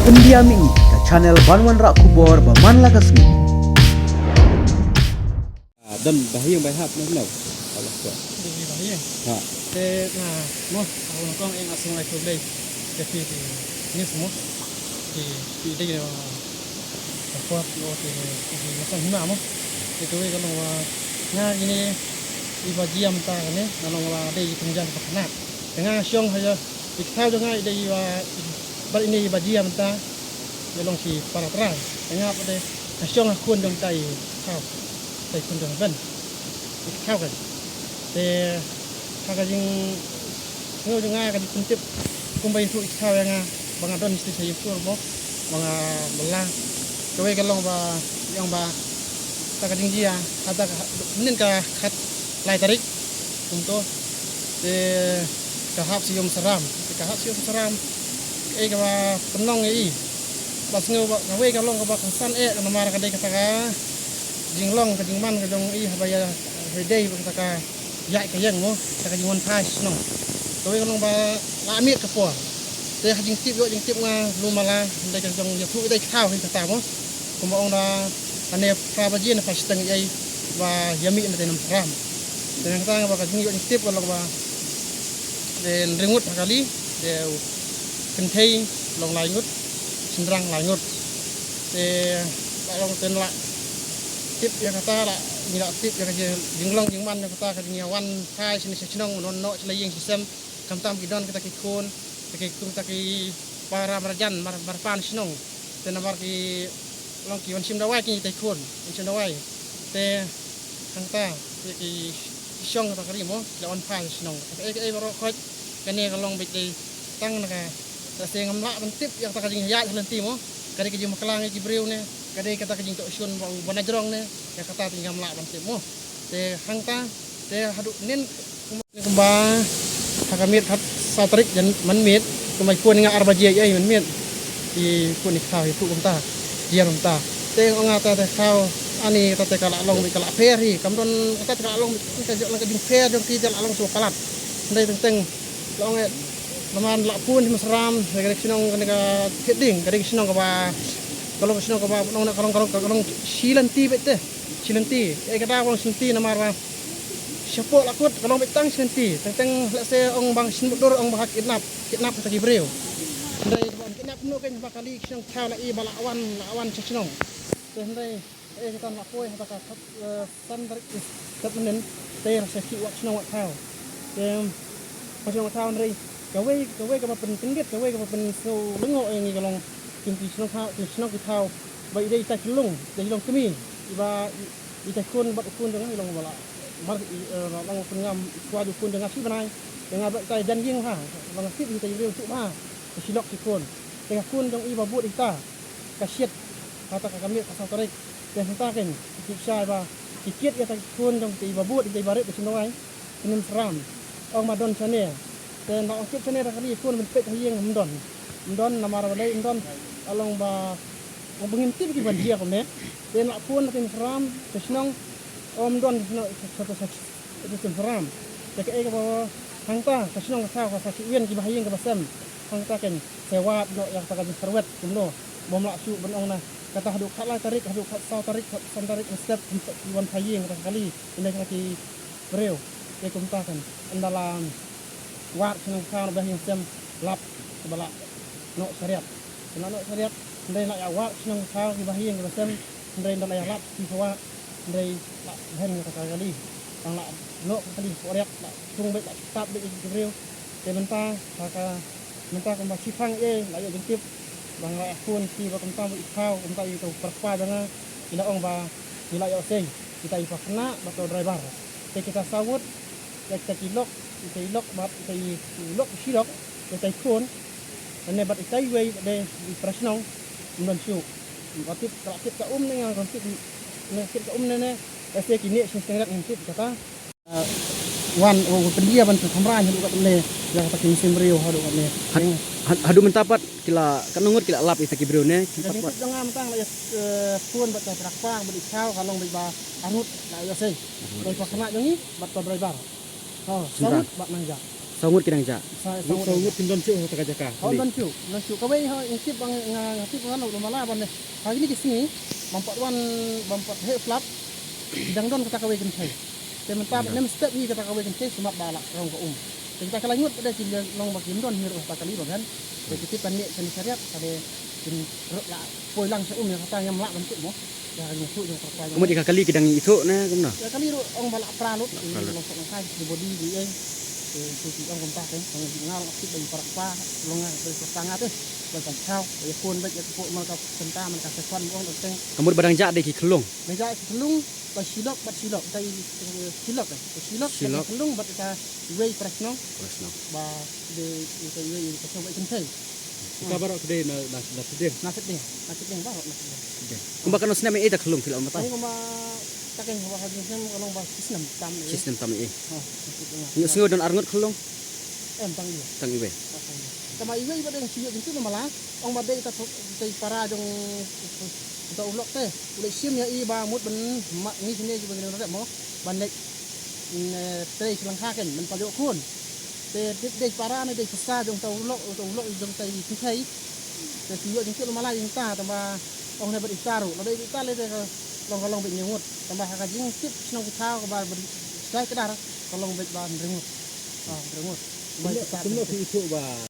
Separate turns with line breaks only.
Pendiami ke channel Banwan Rak Kubor Baman Lagasmi.
Dan bahaya bahap nak Allah tu.
Di bahaya.
Ha.
Noh, aku nak kong yang asal aku beli. Jadi ni semua di dia apa di masa hima mo. Itu kalau ini ibajiam ta kan ni, kalau ada tunjang kepenak. Dengan siang saja kita dengan dia bar ini ibajiam ta, belong si para terang. Dengan apa dia siang aku dong tai kau, tai kun dong ben. Kau kan. Te kagajing ngo jangan kan kuntip kumbai tu ikau yang bang adon mesti saya pur mo bang belah kowe kalong ba yang ba kagajing dia ada nin ka khat lai tarik untuk kahap sium seram ka ba penong bas ngo ba kowe kalong ka ba kansan ka namara ka dai kata ka jinglong ka jingman ka jong habaya hidai kata ka ya ke yang mo ka jingon thai nong kowe kalong ba la mi ka po te jing tip nga lumala dai ka jong ya thu dai khao hin ta mo kuma ong da ane pra ba jin fa stang ai ba yami na tenam ram dan ka ba ka jing yo tip kalong ba den ringut kali de kenthei long lai ngut sindrang lai ngut te long ten la tip ya kata la ni la tip ya ka jinglong jingman ya kata ka jingawan thai sini senong non no selaying sistem kamtam kidon kita kikun kita ki para marjan marpan sinong tenabar ki long ki wan sim dawai ki taikun sim dawai te kangta ki siong ta kari mo lawan pan sinong baro khoj kane kalong bit dei tang na ka ta se ngamla ban tip yang ta ka jing ya lenti mo kare ki jing maklang ki breu ne kare kata ka jing to sun ban jrong ne ya kata tingam la ban tip mo te hangta te hadu nin kumba hakamit hat satrik dan manmit kumai kun nga arbaji ai manmit di kun ikau itu unta dia unta te ngata te kau ani ta te kala long mi kala feri kamdon kata kala long ka jo lang ka ding fer dong ki kala long so kalat ndai teng long naman la pun masram gare sinong ka heading gare sinong ka ba kalau sinong ka ba nong na kalong silanti bete silanti kata kalong silanti namar ba siapa lakut kalau betang senti tentang lase ong bang sinbudor ong bahak kidnap ta gibreu ndai bon kidnap no kan bakali sinong thau la lawan sinong ndai kita nak poi ta ka sandar kat menen te rasa ki wak sinong wak thau sinong thau ndai gawe ka pen tinggit gawe ka pen so lengo ni kalong kinti sinong ki thau bai dei ta kilung kemi iba ita kun bat kun dengan ilong bala mar lang pengam kuadu kun dengan si banai dengan tai janjing ha lang sip kita reu tu ma silok sikun dengan kun dong iba but ita kasiet kata kami pasal tarik dan kita kan siksa ba sikit ya kun dong iba but ita baret ke sinoi inem seram ong madon sane dan nak kit sane kali kun benpek hayeng mdon namar balai mdon along ba mengintip di bandia kene dan nak pun nak seram kesenong om don satu itu seram jadi ai ka hangta kesenong ka sa wien ki bahayeng ka basam hangta kan sewat do yang ta ka serwet kumno bom lak su benong na kata hadu khala tarik hadu sa tarik santarik step wan hayeng kali ini ki breu e kumta kan andalan wat senong ka bahayeng sem lap sebala no syariat ndai nak awak senang kau ki bahiyeng ki basam ndai ndak layak lap ki hawa ndai lak hen ka kali ang lak no kali oriak lak tung bet lak tap bet ki breu te menta ka masifang la yo jentip bang la akun ki ba kenta ikau kenta itu perpa dengan ila ong ba ila yo sei kita ipa kena bato driver te kita sawut kita ilok bat kita ilok silok kita ikun ane bat itai we de di prasnong non siu batip ka dengan kontik ne kit ka ne ese kini sing ngintip kata wan pendia ban kamera hadu kat ne yang kata musim breu hadu kat ne
Hadu mentapat kila kanungut kila lap itaki breu ne
jadi jangan tang la pun bat ka prakpang bat ikau kalong ba arut la yo sei dai pakna jongi bat driver oh sawut bat nangja
Sangut kinang ja.
Sangut
Sangut kindon cu taka jaka.
Kau don cu kau wei intip bang intip kan udah malah ban hari ini kesini mampat he flap dang don kata kau kan saya sementara nem step ni kata kau kan saya semap balak rong ko kita kalau nyut pada sini long bakin don hiru tak kali kan jadi panik seni syariat ada jin la poi lang sa yang kata yang lak bentuk mo ya nyusuk yang pertanyaan
Kemudian kali kidang itu na kumna.
ya kali ong balak pralut long sok kai di body di thì ông công tác đấy, ông ngao cái bình bạc pa, long ngang từ sang ngát đấy, rồi còn sao, rồi phun bây giờ phun mà gặp chúng ta mình gặp phải phân ông được tên,
Kemudian barang ja de ki kelung.
bây giờ thì lung, bắt silok đây silok cái lung bắt ta rây fresh nó, và để cái rây cái sao vậy không thấy,
Kita baru kedai na sedih.
nasib deh baru nasib deh.
Kumbakan no sname eta kelung kilo mata.
Tapi kalau tak yang bawa hasil sem kalau bawa sistem tam ini,
Sistem tam e.
sistemnya.
Ni singo dan arngot kelung
Tang dia.
tang iwe.
Sama iwe iba yang siap itu malah orang badai kita para dong kita ulok teh ulek sim ya iba mut ben mak ni sini juga gini rek mo bandek teh selangkah kan men pajok kun teh dek para ni dek besar dong tau ulok dong teh kisai teh siap itu malah yang ta tambah orang hebat itaru lalu kita le long bet nyemut tambah kajing tip senang kita ke bar saya kedar kalau bet ban rengut rengut
Kumno ki itu ba.